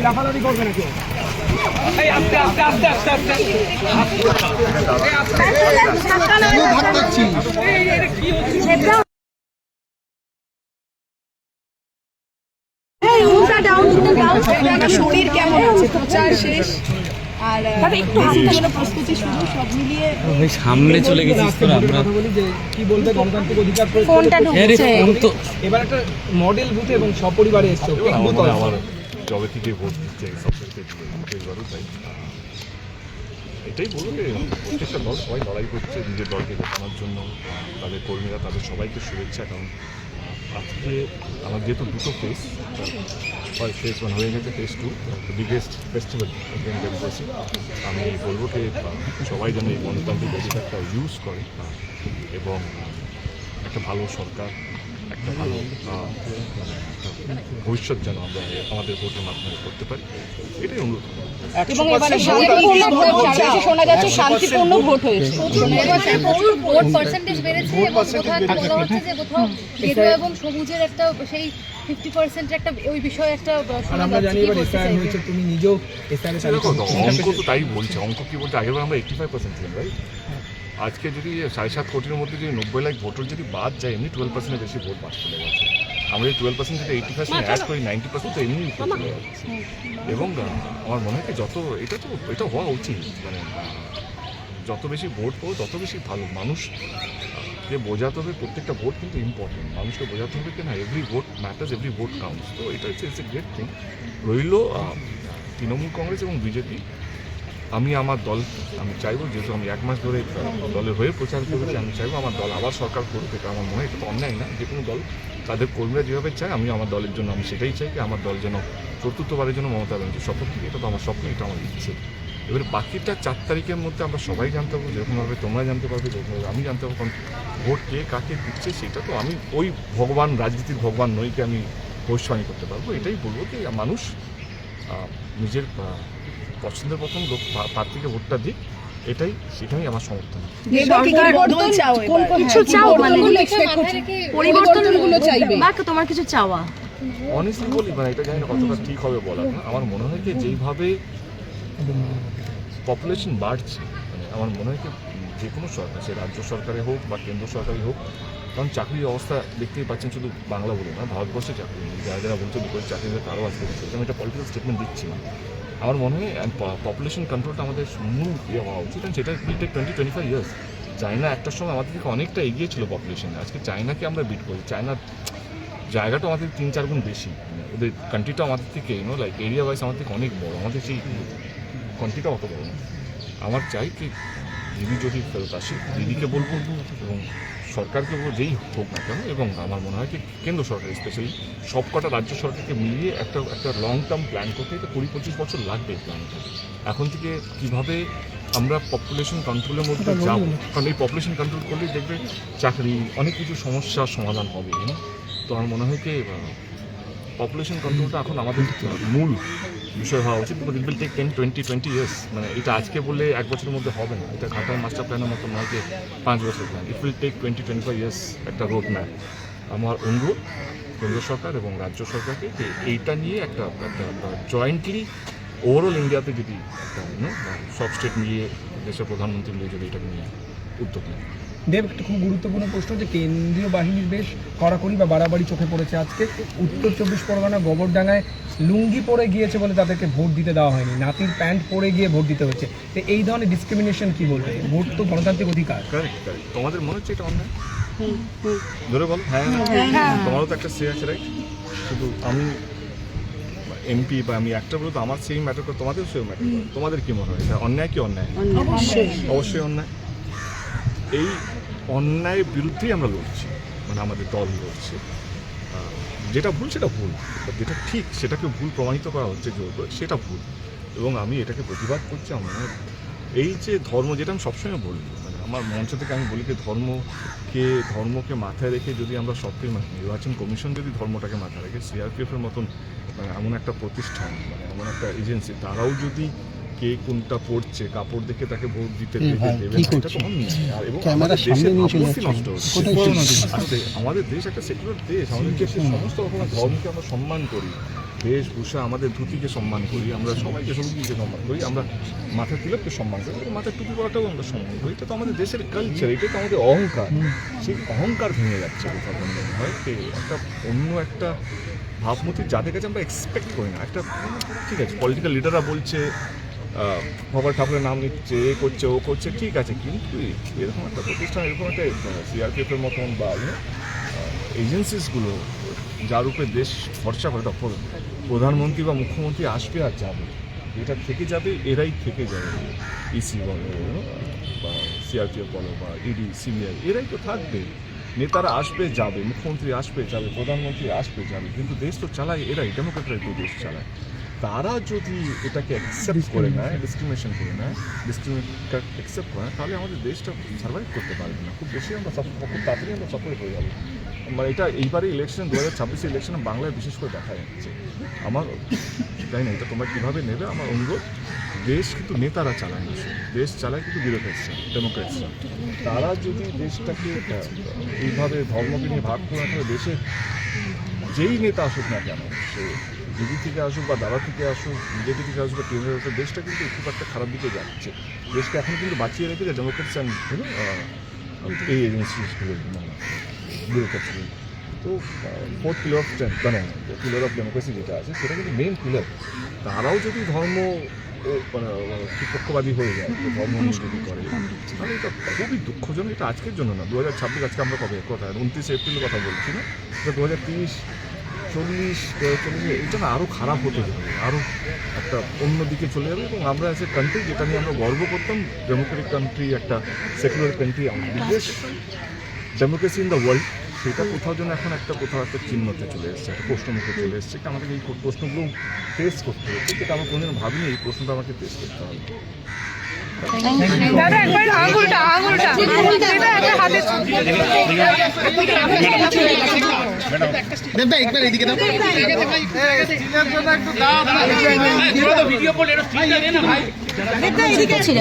লাফালাফি করবে না কেউ। আস্তে আস্তে আস্তে আস্তে আস্তে শরীর কেমন আছে? প্রচার শেষ আর একটু প্রস্তুতি শুরু, সব মিলিয়ে সামনে চলে গেছি। আমরা বলি যে কি বলবে গণতান্ত্রিক অধিকার ফোনটা ঢুকছে এবার একটা মডেল বুথে এবং সপরিবারে এসছো। আমার জবে থেকে ভোট দিচ্ছে এইবারও তাই এটাই বলবো যে প্রত্যেকটা দল সবাই লড়াই করছে নিজের দলকে দেখানোর জন্য, তাদের কর্মীরা তাদের সবাইকে শুভেচ্ছা। কারণ আজকে আমার যেহেতু দুটো ফেস, ফেস 1 হয়ে গেছে, ফেস 2 বিগেস্ট ফেস্টিভ্যাল ডেমোক্রেসি। আমি বলবো যে সবাই যেন এই গণতান্ত্রিক অধিকারটা ইউজ করে এবং একটা ভালো সরকার, একটা ভালো ভবিষ্যৎ যেন আমরা আমাদের ভোটের মাধ্যমে করতে পারি, এটাই অনুরোধ। এবং এবারে শান্তিপূর্ণ ভোট চালাচ্ছে, শোনা যাচ্ছে শান্তিপূর্ণ ভোট হয়েছে, ভোট পার্সেন্টেজ বেড়েছে এবং কোথাও বলা হচ্ছে যে কোথাও গেরুয়া এবং সবুজের একটা সেই 50% একটা ওই বিষয়ে একটা শোনা আমরা জানি এবার যাচ্ছে। এসআইআর হয়েছে, তুমি নিজেও এসআইআর অঙ্ক তো তাই বলছে, অঙ্ক কি বলছে, আগেরবার আমরা 85% ছিলাম, রাইট? আজকে যদি 7.5 কোটির মধ্যে যদি 90 লাখ ভোটার যদি বাদ যায়, এমনি 12% বেশি ভোট পাস চলে গেছে। আমরা যদি 12% থেকে 80% অ্যাড করি, 90% তো এমনি চলে যাচ্ছে। এবং আমার মনে হয় কি এটা হওয়া উচিত, মানে যত বেশি ভোট পাবো তত বেশি ভালো। মানুষকে বোঝাতে হবে প্রত্যেকটা ভোট কিন্তু ইম্পর্টেন্ট, মানুষকে বোঝাতে হবে কি না every vote matters, every vote counts. তো এটা হচ্ছে ইটস এ গ্রেট থিং। রইল তৃণমূল কংগ্রেস এবং বিজেপি, আমি আমার দল আমি চাইবো, যেহেতু আমি 1 মাস ধরে দলের হয়ে প্রচার করেছি, আমি চাইবো আমার দল আবার সরকার করুক। এটা আমার মনে হয় এটা তো অন্যায় না। যে কোনো দল তাদের কর্মীরা যেভাবে চায়, আমি আমার দলের জন্য আমি সেটাই চাই, কি আমার দল যেন চতুর্থবারের জন্য মমতা ব্যানার্জি শপথ নিই। এটা তো আমার স্বপ্ন, এটা আমার ইচ্ছে। এবারে বাকিটা 4 তারিখের মধ্যে আমরা সবাই জানতে পারবো, যেরকমভাবে তোমরা জানতে পারবে, যেরকমভাবে আমি জানতে পারবো। কারণ ভোট কে কাকে দিচ্ছে সেটা তো আমি ওই ভগবান, রাজনীতির ভগবান নইকে আমি ভবিষ্যবাণী করতে পারবো। এটাই বলবো যে মানুষ নিজের পছন্দের প্রথম প্রার্থীকে ভোটটা দিক, এটাই সেখানেই আমার সমর্থন। তোমার কিছু চাওয়া? অনেস্টলি বলি, মানে এটা জানি না কতটা ঠিক হবে বলা না। আমার মনে হয় যে যেইভাবে পপুলেশন বাড়ছে, মানে আমার মনে হয় যে কোনো সরকার, সে রাজ্য সরকারে হোক বা কেন্দ্র সরকারই হোক, কারণ চাকরির অবস্থা দেখতেই পাচ্ছেন, শুধু বাংলা বলে না, ভারতবর্ষে চাকরি নেই। যারা বলছে দুপুরে চাকরি তারও আজকে দিচ্ছে। আমি একটা পলিটিক্যাল স্টেটমেন্ট দিচ্ছি না। আমার মনে হয় পপুলেশন কন্ট্রোলটা আমাদের মূল হওয়া উচিত, কারণ সেটা উইল টেক 20-25 ইয়ার্স। চায়না একটার সময় আমাদের থেকে অনেকটা এগিয়ে ছিল পপুলেশনে, আজকে চায়নাকে আমরা বিট করি। চায়নার জায়গাটা আমাদের 3-4 গুণ বেশি, ওদের কান্ট্রিটা আমাদের থেকে লাইক এরিয়া ওয়াইজ আমাদের থেকে অনেক বড়, আমাদের সেই কান্ট্রিটা অত বড় না। আমার চাই কি দিদি যদি ফেরত আসে, দিদিকে বলবো এবং সরকারকে বলবো, যেই হোক না কেন। এবং আমার মনে হয় কি কেন্দ্র সরকার স্পেশালি সবকটা রাজ্য সরকারকে মিলিয়ে একটা লং টার্ম প্ল্যান করতে, এটা 20-25 বছর লাগবে প্ল্যানটা। এখন থেকে কীভাবে আমরা পপুলেশন কন্ট্রোলের মধ্যে যাব, কারণ এই পপুলেশন কন্ট্রোল করলেই দেখবে চাকরি, অনেক কিছু সমস্যার সমাধান হবে। তো আমার মনে হয় কি পপুলেশন কন্ট্রোলটা এখন আমাদের মূল বিষয় হওয়া উচিত। ইট উইল টেক 10-20 ইয়ার্স, মানে এটা আজকে বললে 1 বছরের মধ্যে হবে না। এটা ঘাটার মাস্টার প্ল্যানের মতো নয় যে 5 বছর plan. It will take 20-25 years, একটা রোড ম্যাপ। আমার অনুরোধ কেন্দ্র সরকার এবং রাজ্য সরকারকে যে এইটা নিয়ে একটা জয়েন্টলি ওভারঅল ইন্ডিয়াতে যদি একটা সব স্টেট মিলিয়ে, দেশের প্রধানমন্ত্রী মিলিয়ে যদি এটাকে নিয়ে উদ্যোগ নেয়। দেব, একটা খুব গুরুত্বপূর্ণ প্রশ্ন, যে কেন্দ্রীয় বাহিনীর বেশ কড়াকড়ি বা বাড়াবাড়ি চোখে পড়েছে আজকে। উত্তর 24 পরগনা গোবরডাঙ্গায় লুঙ্গি পরে গিয়েছে বলে তাদেরকে ভোট দিতে দেওয়া হয়নি, নাতির প্যান্ট পরে গিয়ে ভোট দিতে হচ্ছে। তো এই ধরনের ডিসক্রিমিনেশন কি বলবে? ভোট তো গণতান্ত্রিক অধিকার। কারেক্ট। তোমাদের মনে হচ্ছে এটা অন্যায়? ধরে বলো। হ্যাঁ, তোমারও তো একটা সে আছে, রাইট? শুধু আমি এমপি বা আমি একটা বলে তো আমার সেই ম্যাটার করে, তোমাদের সেও ম্যাটার করে। তোমাদের কি মনে হয় এটা অন্যায় কি অন্যায়? অবশ্যই অন্যায়। এই অন্যায়ের বিরুদ্ধেই আমরা লড়ছি, মানে আমাদের দল লড়ছে। যেটা ভুল সেটা ভুল, যেটা ঠিক সেটাকে ভুল প্রমাণিত করা হচ্ছে জোর করে, সেটা ভুল। এবং আমি এটাকে প্রতিবাদ করছি। আমার এই যে ধর্ম, যেটা আমি সবসময় বলি, মানে আমার মঞ্চ থেকে আমি বলি যে ধর্মকে মাথায় রেখে যদি আমরা সবটাই, মানে নির্বাচন কমিশন যদি ধর্মটাকে মাথায় রেখে, সিআরপিএফের মতন মানে এমন একটা প্রতিষ্ঠান, মানে এমন একটা এজেন্সি, তারাও যদি কে কোনটা পড়ছে কাপড় দেখে তাকে ভোট দিতে ভাই, দেবে কি না, এটা তো করছে? অন্যায়। আর এবং ক্যামেরা আমাদের সামনে দেশের নিয়ে চলে ভাবমূর্তি যাচ্ছে। নষ্ট হচ্ছে। কোথায় আসলে আমাদের দেশ একটা সেকুলার দেশ, আমাদের দেশের সমস্ত রকমের ধর্মকে আমরা সম্মান করি, বেশভূষা আমাদের ধুতিকে সম্মান করি, আমরা সবাইকে সবুজকে সম্মান করি, আমরা মাথার তিলককে সম্মান করি, এবং মাথার টুপি পরাটাও আমরা সম্মান করি। এটা তো আমাদের দেশের কালচার, এটা তো আমাদের অহংকার। সেই অহংকার ভেঙে যাচ্ছে কোথাও কোনো মনে হয় যে একটা অন্য একটা ভাবমূর্তি যাদের কাছে আমরা এক্সপেক্ট করি না। একটা ঠিক আছে, পলিটিক্যাল লিডাররা বলছে বাবা ঠাকুরের নাম নিচ্ছে, এ করছে ও করছে, ঠিক আছে, কিন্তু এরকম একটা প্রতিষ্ঠান, এরকম একটা সিআরপিএফের মতন বা এজেন্সিসগুলো যার উপরে দেশ ভরসা করে, তখন প্রধানমন্ত্রী বা মুখ্যমন্ত্রী আসবে আর যাবে, এটা থেকে যাবে, এরাই থেকে যাবে। ইসি বলো বা সিআরপিএফ বলো বা ইডি সিবিআই, এরাই তো থাকবে। নেতারা আসবে যাবে, মুখ্যমন্ত্রী আসবে যাবে, প্রধানমন্ত্রী আসবে যাবে, কিন্তু দেশ তো চালায় এরাই, ডেমোক্রেটরাই তো দেশ চালায়। তারা যদি এটাকে অ্যাকসেপ্ট করে নেয়, ডিসক্রিমিনেশন করে নেয়, ডিসক্রিমিনেটটা অ্যাকসেপ্ট করে নেয়, তাহলে আমাদের দেশটা সার্ভাইভ করতে পারবে না। খুব বেশি আমরা খুব তাড়াতাড়ি আমরা সফল হয়ে যাবো। মানে এটা এইবারে ইলেকশন 2026 ইলেকশনে বাংলায় বিশেষ করে দেখা যাচ্ছে। আমার জানি না এটা তোমরা কীভাবে নেবে, আমার অনুরোধ, দেশ কিন্তু নেতারা চালায় না, দেশ চালায় কিন্তু বিউরোক্রেটসরা, ডেমোক্রেটসরা। তারা যদি দেশটাকে এইভাবে ধর্মকে নিয়ে ভাগ করে না, দেশে যেই নেতা আসুক না কেন, সে দিদি থেকে আসুক বা দাদা থেকে আসুক, বিজেপি থেকে আসুক বা কেন্দ্রের আসুক, দেশটা কিন্তু খুব একটা খারাপ দিকে যাচ্ছে। দেশকে এখন কিন্তু বাঁচিয়ে রেখেছে ডেমোক্রেটস অ্যান্ড এই এজেন্সিসগুলো, মানে বিউরোক্রেটসগুলো। তো ফোর্থ পিলার অফ স্ট্রেংথ, মানে পিলার অফ ডেমোক্রেসি যেটা আছে, সেটা কিন্তু মেন পিলার। তারাও যদি ধর্ম পক্ষপাতী হয়ে যায়, ধর্ম যদি করে, তাহলে এটা খুবই দুঃখজনক। এটা আজকের জন্য না, 2026, আজকে আমরা কবে কথা 29 এপ্রিলের কথা বলছি না, এটা 2030, 40, 2040, এটা না আরও খারাপ হতে যাবে, আরও একটা অন্য দিকে চলে যাবে। এবং আমরা অ্যাজ এ কান্ট্রি, যেটা নিয়ে আমরা গর্ব করতাম, ডেমোক্রেটিক কান্ট্রি, একটা সেকুলার কান্ট্রি, আমাদের biggest democracy in the world, সেটা কোথাও যেন এখন কোথাও একটা চিহ্নতে চলে এসছে, একটা প্রশ্নমুখে চলে এসছে। আমাদের এই প্রশ্নগুলো ফেস করতে হচ্ছে, যেটা আমরা কোনোদিন ভাবিনি এই প্রশ্নটা আমাকে ফেস করতে হবে। দাদা একবার আঙুলটা হাতে একবার এদিকে দাও। এদিকে ছিল